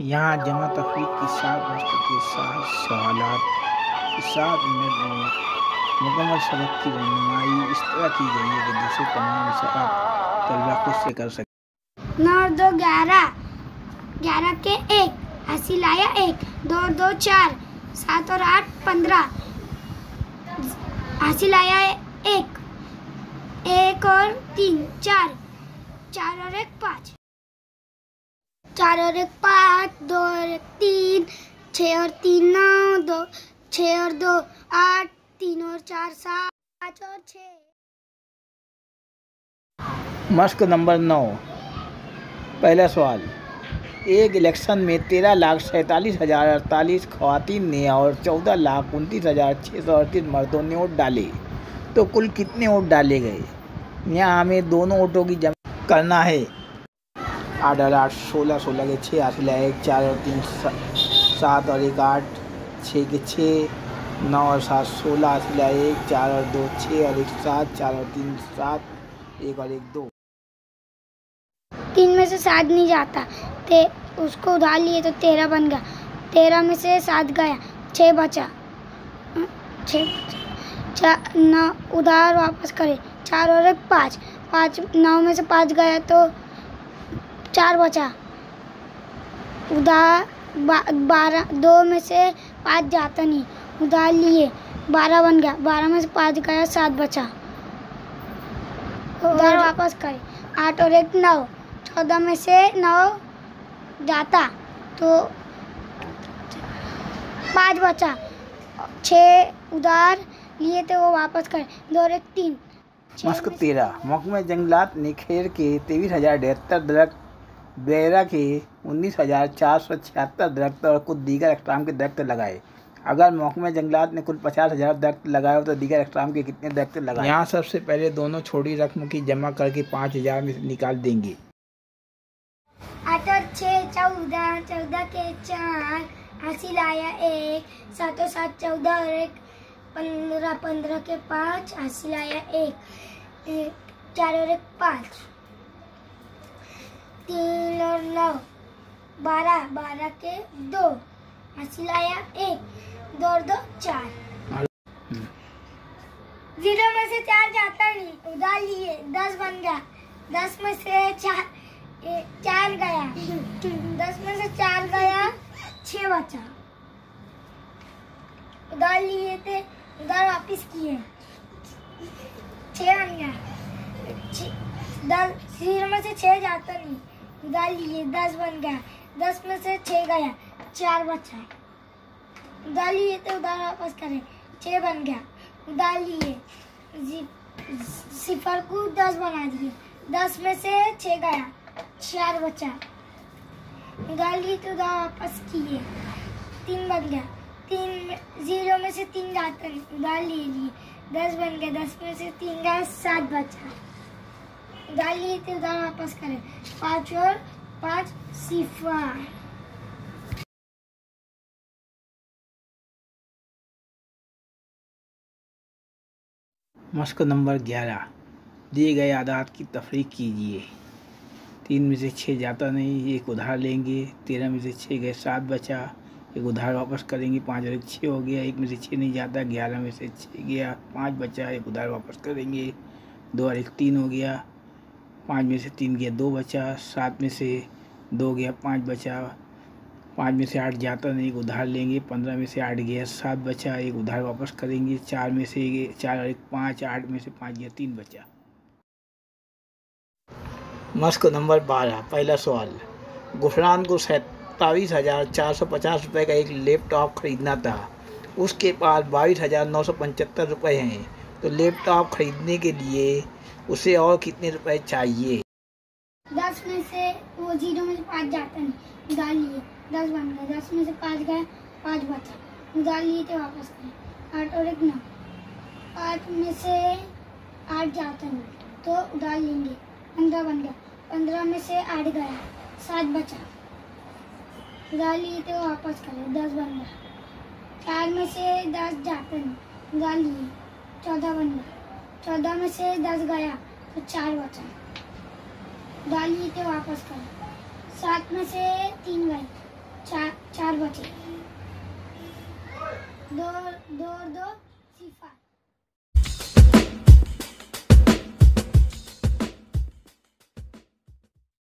यहाँ जमा तफरीक की 7 मश्क के साथ सवालात की 7 मिनट में मुकम्मल सबक की रहनुमाई इस तरह की गई है कि दूसरे तमाम सवाब तलबा खुद से कर सके। 9 और 2 11, 11 के 1, अस्सी लाया 1, 2 और 2 4, 7 और 8 15, अस्सी लाया 1, 1 और 3 4, 4 और 1 5, 4 और 1 5, 2 और 1 3, 6 और 3 9, 2 6 और 2 8, 3 और 4 7, 5 और 6। मश्क नंबर 9। पहला सवाल, एक इलेक्शन में 13,47,048 ख़वातीन ने और 14,29,638 मर्दों ने वोट डाले, तो कुल कितने वोट डाले गए? यहाँ हमें दोनों वोटों की जमा करना है। 8 और 8 16, 16 के 6, 8 लाया 1, 4 और 3 7 और 1 8, 6 के 6, 9 और 7 16, 8 लाया 1, 4 और 2 6 और 1 7, 4 और 3 7, 1 और 1 2। 3 में से 7 नहीं जाता, उसको उधार लिए तो 13 बन गया, 13 में से 7 गया, 6 बचा, 9 उधार वापस करे, 4 और 1 5, 5 9 में से 5 गया तो 4 बचा, उधार 12, 2 में से 5 जाता नहीं, उधार लिए 12 बन गया, 12 में से 5 गया 7 बचा, उधार वापस करे, 8 और 1 9, 14 में से 9 जाता तो 5 बचा, 6 उधार लिए थे वो वापस करे, 2 और 1 3। मश्क 13। महकमा जंगलात ने खैर के 23,073 दरख्त, बेरा के 19,476 दरख्त और कुछ दीगर अक़साम के दरख्त लगाए। अगर महकमा जंगलात ने कुल 50,000 दरख्त लगाए तो दीगर अक़साम के कितने दरख्त लगाए? यहाँ सबसे पहले दोनों छोटी रकम की जमा करके 5,000 में से निकाल देंगे। 8 और 6 14, 14 के 4, 80 लाया 1, 7 और 7 14 और 1 15, 15 के 5, 80 लाया 1, 4 और 1 5, 3 और 9 12, 12 के 2, 80 लाया 1, 2 और 2 4। 0 में से 4 जाता नहीं, उधार लिए 10 बन गया, 10 में से 4 गया, 10 में से 4 गया 6 बचा, उधार लिए थे उधार वापिस किए 6 बन गया, 0 में से 6 जाता नहीं, उधार लिए 10 बन गया, 10 में से 6 गया 4 बचा, उधार लिए थे उधार वापस करे 6 बन गया, उधार लिए 0 को 10 बना दिए, 10 में से 6 गया 4 बचा, उधार लिए तो उधार वापस किए 3 बन गया, 0 में से 3 जाता नहीं, उधार लिए 10 बन गया, 10 में से 3 गया 7 बचा, उधार लिए तो उधार वापस करें 5 और 5 0। मश्क नंबर 11। दिए गए आदात की तफरीक कीजिए। 3 में से 6 जाता नहीं, 1 उधार लेंगे, 13 में से 6 गए 7 बचा, 1 उधार वापस करेंगे, 5 और 1 6 हो गया, 1 में से 6 नहीं जाता, 11 में से 6 गया 5 बचा, 1 उधार वापस करेंगे, 2 और 1 3 हो गया, 5 में से 3 गया 2 बचा, 7 में से 2 गया 5 बचा, 5 में से 8 जाता नहीं, 1 उधार लेंगे, 15 में से 8 गया 7 बचा, 1 उधार वापस करेंगे, 4 में से 4 और 1 5, 8 में से 5 गया 3 बचा। मश्क नंबर 12। पहला सवाल, गुफरान को 27,450 रुपये का एक लैपटॉप खरीदना था, उसके पास 22,975 रुपये हैं, तो लैपटॉप खरीदने के लिए उसे और कितने रुपए चाहिए? 10 में से वो 0 में से 5 जाता नहीं, उधार लिए 10 बन गए, 10 में से 5 गए 5 बचा, उधार लिए थे वापस करें 8 और 1 9, 8 में से 8 जाता नहीं तो उधार लेंगे 15 बन गया, 15 में से 8 गया 7 बचा, उधार लिए थे वापस करें 10 बन गया, 4 में से 10 जाता नहीं, उधार लिए 14 बन गया, 14 में से 10 गया तो 4 बचा, उधार लिए थे वापस करें 7 में से 3 गए चार बचे। दो दो दो सिफर।